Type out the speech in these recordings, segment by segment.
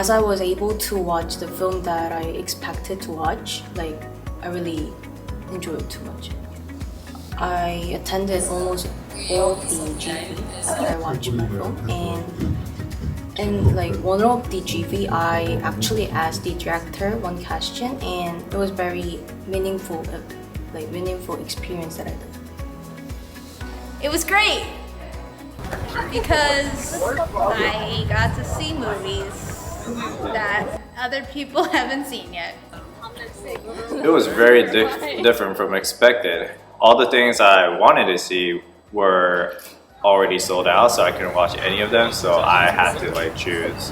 as I was able to watch the film that I expected to watch, like I really enjoyed it too much. I attended almost all the GV after I watched my film, and like one of the GV I actually asked the director one question, and it was very meaningful experience that I did. It was great because I got to see movies that other people haven't seen yet. It was very different from expected. All the things I wanted to see were already sold out, so I couldn't watch any of them, so I had to like choose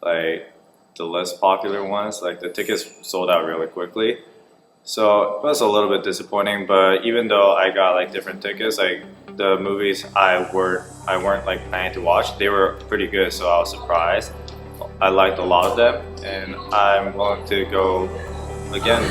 like the less popular ones. Like the tickets sold out really quickly, so it was a little bit disappointing. But even though I got like different tickets, like the movies I weren't like planning to watch, they were pretty good, so I was surprised. I liked a lot of them, and I'm willing to go again.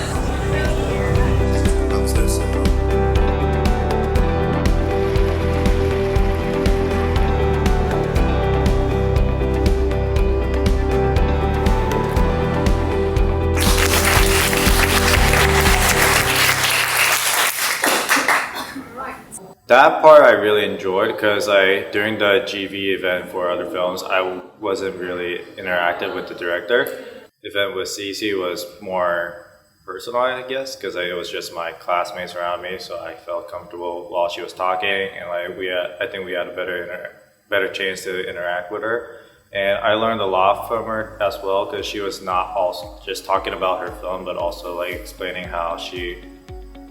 That part I really enjoyed because during the GV event for other films, I wasn't really interactive with the director. The event with Xixi was more personal, I guess, because it was just my classmates around me, so I felt comfortable while she was talking, and like I think we had a better chance to interact with her. And I learned a lot from her as well, because she was not also just talking about her film, but also like explaining how she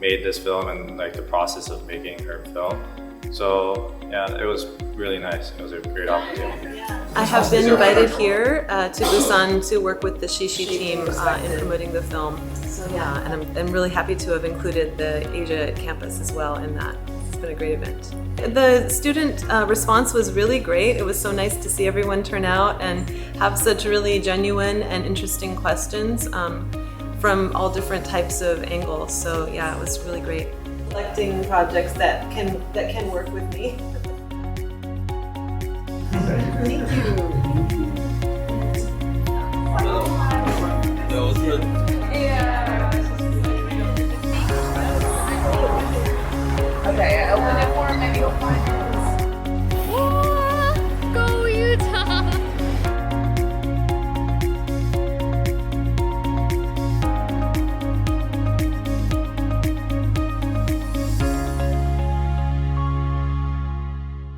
made this film and like the process of making her film. So yeah, it was really nice. It was a great opportunity. I have been invited here to Busan to work with the Xixi team in promoting the film. So yeah, and I'm really happy to have included the Asia campus as well in that. It's been a great event. The student response was really great. It was so nice to see everyone turn out and have such really genuine and interesting questions from all different types of angles. So yeah, it was really great. Selecting projects that can work with me. Thank you.